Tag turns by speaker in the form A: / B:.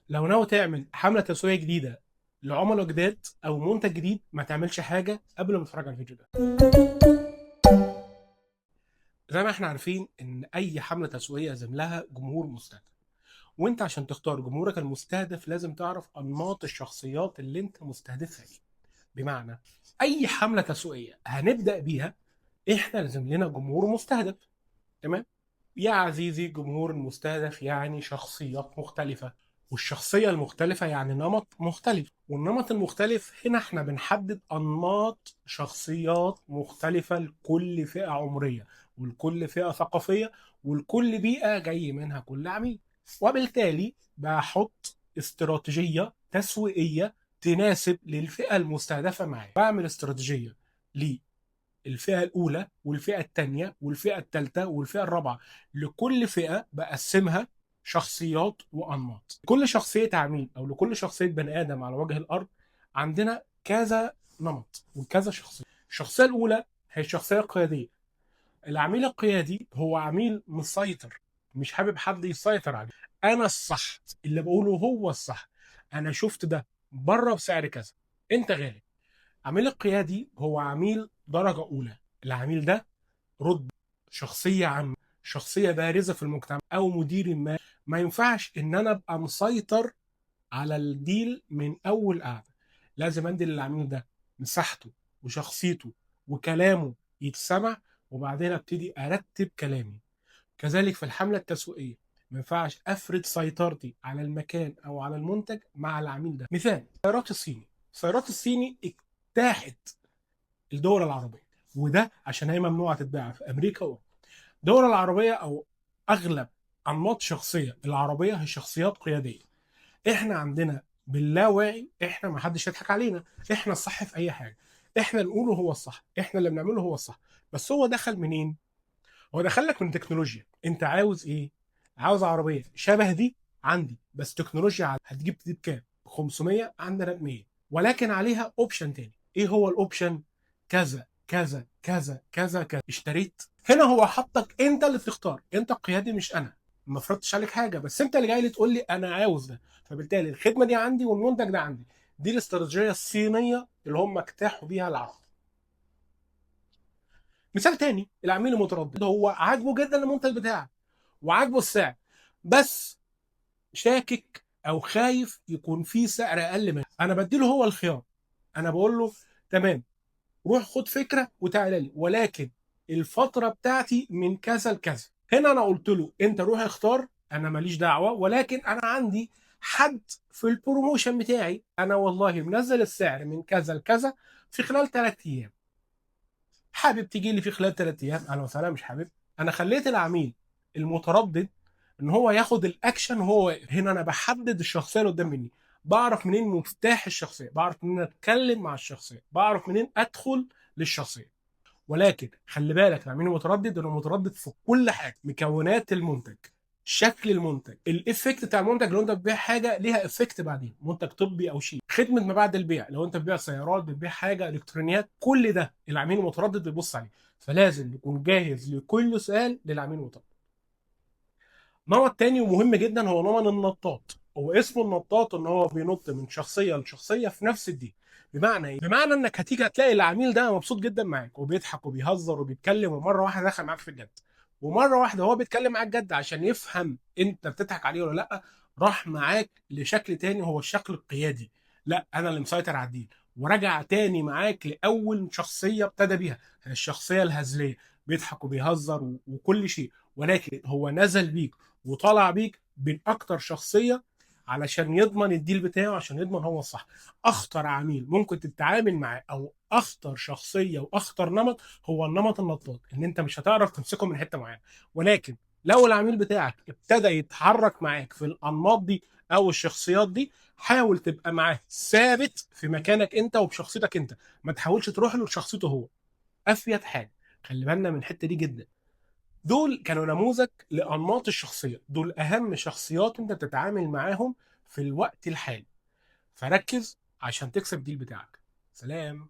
A: لو ناوي تعمل حملة تسويقية جديدة لعملاء جداد أو منتج جديد، ما تعملش حاجة قبل ما تتفرج على الفيديو ده. زي ما احنا عارفين إن أي حملة تسويقية لازم لها جمهور مستهدف، وأنت عشان تختار جمهورك المستهدف لازم تعرف أنماط الشخصيات اللي أنت مستهدفها إيه. بمعنى أي حملة تسويقية هنبدأ بيها احنا لازم لنا جمهور مستهدف. تمام. يا عزيزي، الجمهور المستهدف يعني شخصيات مختلفة، والشخصية المختلفة يعني نمط مختلف، والنمط المختلف هنا احنا بنحدد أنماط شخصيات مختلفة لكل فئة عمرية ولكل فئة ثقافية ولكل بيئة جاي منها كل عميل. وبالتالي بحط استراتيجية تسويقية تناسب للفئة المستهدفة معايا. بعمل استراتيجية الفئة الأولى والفئة الثانية والفئة الثالثة والفئة الرابعة. لكل فئة بقسمها شخصيات وأنماط. كل شخصية عميل أو لكل شخصية بني آدم على وجه الأرض عندنا كذا نمط وكذا شخصية. الشخصية الأولى هي الشخصية القيادية. العميل القيادي هو عميل مسيطر، مش حابب حد يسيطر عليه. أنا الصح، اللي بقوله هو الصح. أنا شفت ده بره بسعر كذا، أنت غالي. عميل القيادي هو عميل درجة أولى. العميل ده رتبة، شخصية عامة، شخصية بارزة في المجتمع أو مدير ما. ما ينفعش إن أنا أبقى مسيطر على الديل من أول قعدة. لازم أدي للعميل ده مساحته وشخصيته وكلامه يتسمع، وبعدين أبتدي أرتب كلامي. كذلك في الحملة التسويقية ما ينفعش أفرض سيطرتي على المكان أو على المنتج مع العميل ده. مثال السيارات الصيني اجتاحت الدول العربيه، وده عشان هي ممنوعه تتباع في امريكا. والدول العربيه او اغلب انماط شخصيه العربيه هي شخصيات قياديه. احنا عندنا باللاواعي احنا ما حدش يضحك علينا، احنا الصح في اي حاجه، احنا نقوله هو الصح، احنا اللي بنعمله هو الصح. بس هو دخل منين؟ هو دخل لك من تكنولوجيا. انت عاوز ايه؟ عاوز عربيه شبه دي عندي، بس تكنولوجيا عالية. هتجيب دي بكام؟ ب 500، عندنا ب 100، ولكن عليها اوبشن تاني. ايه هو الاوبشن؟ كذا كذا كذا كذا كذا. اشتريت. هنا هو حطك انت اللي بتختار، انت القيادي مش انا. ما فرضتش عليك حاجه، بس انت اللي جاي لي تقول لي انا عاوز ده، فبالتالي الخدمه دي عندي والمنتج ده عندي. دي الاستراتيجيه الصينيه اللي هم اجتاحوا بيها العالم. مثال تاني، العميل المتردد هو عاجبه جدا المنتج بتاعك وعاجبه السعر، بس شاكك او خايف يكون في سعر اقل منه. انا بديله هو الخيار، انا بقول له تمام، روح خد فكره وتعالى لي، ولكن الفتره بتاعتي من كذا لكذا. هنا انا قلت له انت روح اختار، انا ماليش دعوه، ولكن انا عندي حد في البروموشن بتاعي، انا والله منزل السعر من كذا لكذا في خلال 3 ايام. حابب تيجي لي في خلال 3 ايام انا وسهلا، مش حابب. انا خليت العميل المتردد ان هو ياخد الاكشن وهو واقف. هنا انا بحدد الشخصيه اللي قدام مني، بعرف منين مفتاح الشخصيه، بعرف منين اتكلم مع الشخصيه، بعرف منين ادخل للشخصيه. ولكن خلي بالك، العميل المتردد انه متردد في كل حاجه: مكونات المنتج، شكل المنتج، الافكت بتاع المنتج. لو انت بتبيع حاجه ليها افكت بعدين، منتج طبي او شيء، خدمه ما بعد البيع، لو انت بتبيع سيارات، بتبيع حاجه الكترونيات، كل ده العميل المتردد بيبص عليه. فلازم يكون جاهز لكل سؤال للعميل المتردد. نمط تاني ومهم جدا هو نمط النطاط. هو اسمه النطاط ان هو بينط من شخصيه لشخصيه في نفس الدين. بمعنى ايه؟ بمعنى انك هتيجي هتلاقي العميل ده مبسوط جدا معاك وبيضحك وبيهزر وبيتكلم، ومره واحده دخل معاك في الجد، ومره واحده هو بيتكلم معاك جد عشان يفهم انت بتضحك عليه ولا لا، راح معاك لشكل تاني هو الشكل القيادي. لا انا اللي مسيطر على الدين، ورجع تاني معاك لاول شخصيه ابتدى بيها، الشخصيه الهزليه، بيضحك وبيهزر وكل شيء. ولكن هو نزل بيك وطلع بيك بين اكتر شخصيه علشان يضمن الديل بتاعه، عشان يضمن هو الصح. اخطر عميل ممكن تتعامل معاه او اخطر شخصيه واخطر نمط هو النمط النطاط، ان انت مش هتعرف تمسكه من حته معينه. ولكن لو العميل بتاعك ابتدى يتحرك معاك في الانماط دي او الشخصيات دي، حاول تبقى معاه ثابت في مكانك انت وبشخصيتك انت. ما تحاولش تروح له لشخصيته هو. افيد حاجه، خلي بالنا من الحته دي جدا. دول كانوا نموذج لأنماط الشخصية، دول أهم شخصيات أنت بتتعامل معاهم في الوقت الحالي. فركز عشان تكسب ديل بتاعك. سلام.